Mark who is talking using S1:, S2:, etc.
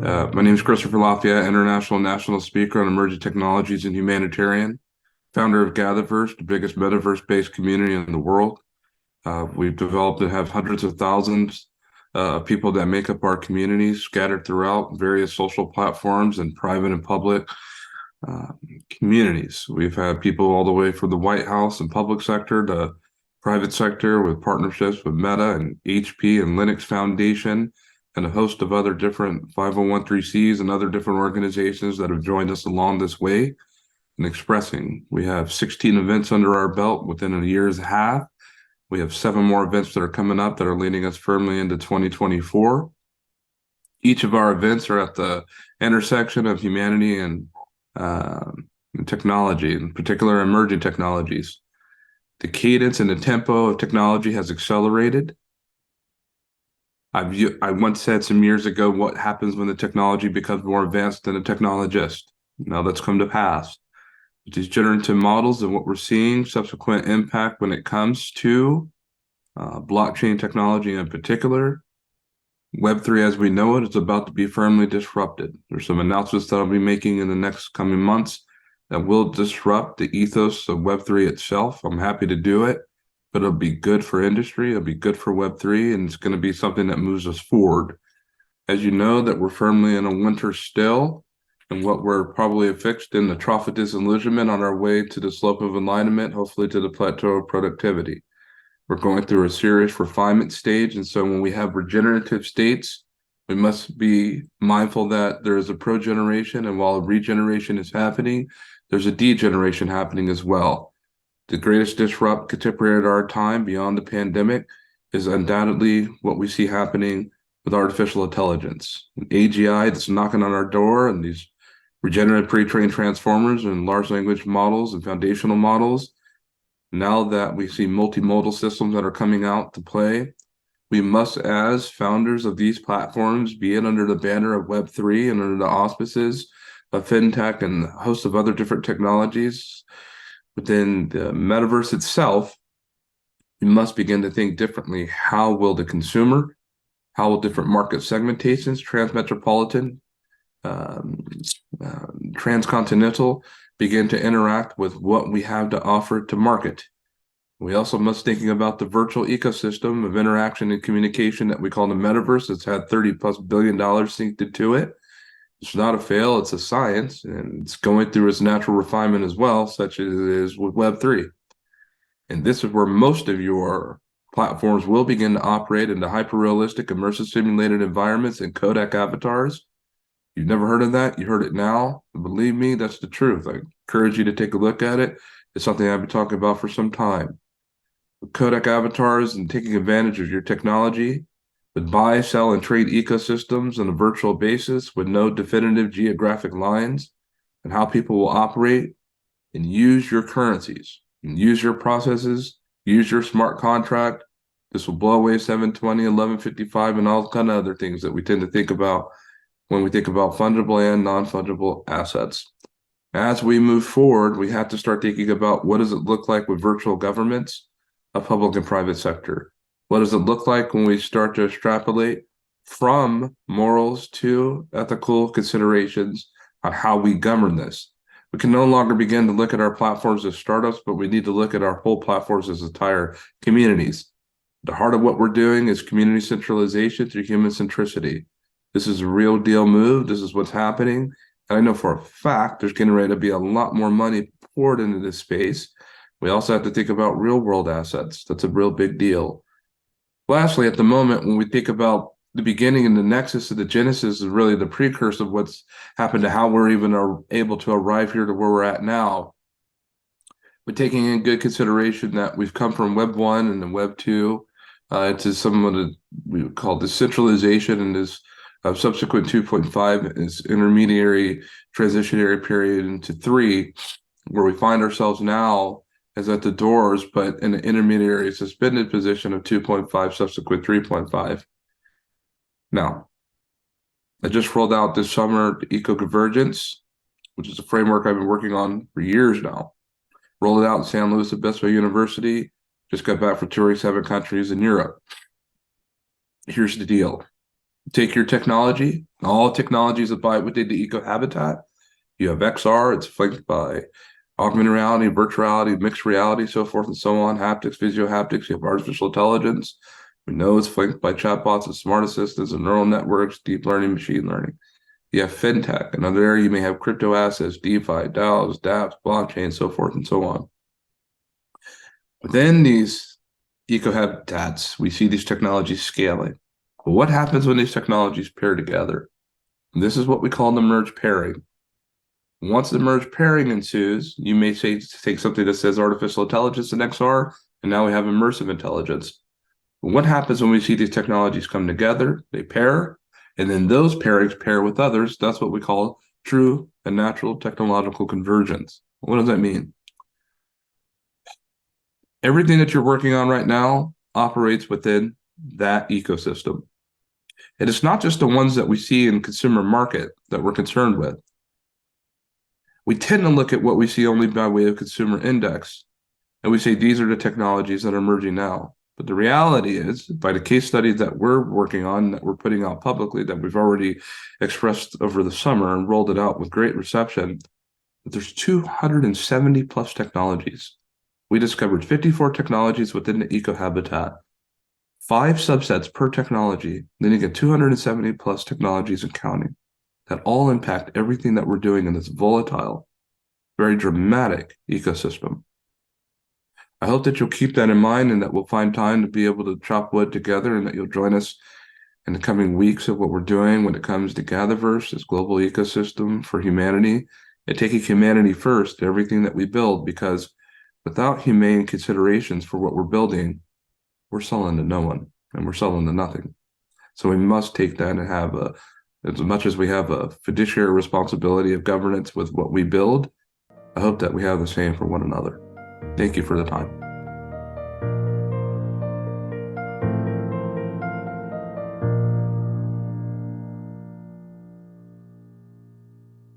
S1: My name is Christopher Lafayette, international and national speaker on emerging technologies and humanitarian, founder of GatherVerse, the biggest metaverse-based community in the world. We've developed and have hundreds of thousands of people that make up our community, scattered throughout various social platforms and private and public uh, communities. We've had people all the way from the White House and public sector to private sector with partnerships with Meta and HP and Linux Foundation and a host of other different 501(c)(3)s and other different organizations that have joined us along this way and expressing. We have 16 events under our belt within a year's half. We have 7 more events that are coming up that are leading us firmly into 2024. Each of our events are at the intersection of humanity uh, and technology, in particular emerging technologies. The cadence and the tempo of technology has accelerated. I once said some years ago, what happens when the technology becomes more advanced than a technologist? Now that's come to pass. These generative models and what we're seeing, subsequent impact when it comes to blockchain technology in particular, Web3 as we know it is about to be firmly disrupted. There's some announcements that I'll be making in the next coming months that will disrupt the ethos of Web3 itself. I'm happy to do it, but it'll be good for industry, it'll be good for Web3, and it's going to be something that moves us forward. As you know, that we're firmly in a winter still, and what we're probably affixed in the trough of disillusionment on our way to the slope of enlightenment, hopefully to the plateau of productivity. We're going through a serious refinement stage, and so when we have regenerative states, we must be mindful that there is a progeneration, and while regeneration is happening, there's a degeneration happening as well. The greatest disrupt contemporary at our time beyond the pandemic is undoubtedly what we see happening with artificial intelligence. AGI that's knocking on our door, and these regenerative pre-trained transformers and large language models and foundational models. Now that we see multimodal systems that are coming out to play, we must, as founders of these platforms, be it under the banner of Web3 and under the auspices of fintech and a host of other different technologies within the metaverse itself, we must begin to think differently. How will the consumer, how will different market segmentations, transmetropolitan, transcontinental, begin to interact with what we have to offer to market? We also must thinking about the virtual ecosystem of interaction and communication that we call the metaverse. It's had $30+ billion synced into it. It's not a fail, it's a science, and it's going through its natural refinement as well, such as it is with Web3. And this is where most of your platforms will begin to operate into hyper-realistic, immersive simulated environments and codec avatars. You've never heard of that? You heard it now. And believe me, that's the truth. I encourage you to take a look at it. It's something I've been talking about for some time. With codec avatars and taking advantage of your technology, with buy, sell, and trade ecosystems on a virtual basis with no definitive geographic lines, and how people will operate and use your currencies and use your processes, use your smart contract. This will blow away 720, 1155, and all kind of other things that we tend to think about when we think about fungible and non-fungible assets. As we move forward, we have to start thinking about what does it look like with virtual governments, a public and private sector? What does it look like when we start to extrapolate from morals to ethical considerations on how we govern this? We can no longer begin to look at our platforms as startups, but we need to look at our whole platforms as entire communities. The heart of what we're doing is community centralization through human centricity. This is a real deal move. This is what's happening. And I know for a fact there's getting ready to be a lot more money poured into this space. We also have to think about real world assets. That's a real big deal. Lastly, at the moment, when we think about the beginning and the nexus of the genesis is really the precursor of what's happened to how we're even able to arrive here to where we're at now. But taking in good consideration that we've come from Web 1 and then Web 2 to some of the we would call decentralization and this subsequent 2.5 is intermediary transitionary period into 3, where we find ourselves now as at the doors, but in an intermediary suspended position of 2.5, subsequent 3.5. Now, I just rolled out this summer eco-convergence, which is a framework I've been working on for years now. Rolled it out in San Luis Obispo University, just got back from touring 7 countries in Europe. Here's the deal. Take your technology, all technologies abide within the eco-habitat. You have XR, it's flanked by augmented reality, virtual reality, mixed reality, so forth and so on, haptics, physiohaptics, you have artificial intelligence. We know it's flanked by chatbots and smart assistants and neural networks, deep learning, machine learning. You have fintech. Another area you may have crypto assets, DeFi, DAOs, dApps, blockchain, so forth and so on. Within these eco-habitats, we see these technologies scaling. But what happens when these technologies pair together? And this is what we call the merge pairing. Once the merge pairing ensues, you may say take something that says artificial intelligence and XR, and now we have immersive intelligence. What happens when we see these technologies come together? They pair, and then those pairings pair with others. That's what we call true and natural technological convergence. What does that mean? Everything that you're working on right now operates within that ecosystem. And it's not just the ones that we see in consumer market that we're concerned with. We tend to look at what we see only by way of consumer index, and we say these are the technologies that are emerging now. But the reality is, by the case studies that we're working on, that we're putting out publicly, that we've already expressed over the summer and rolled it out with great reception, that there's 270 plus technologies. We discovered 54 technologies within the eco-habitat, 5 subsets per technology, then you get 270 plus technologies and counting that all impact everything that we're doing in this volatile, very dramatic ecosystem. I hope that you'll keep that in mind and that we'll find time to be able to chop wood together and that you'll join us in the coming weeks of what we're doing when it comes to GatherVerse, this global ecosystem for humanity, and taking humanity first in everything that we build, because without humane considerations for what we're building, we're selling to no one and we're selling to nothing. So we must take that and have as much as we have a fiduciary responsibility of governance with what we build, I hope that we have the same for one another. Thank you for the time.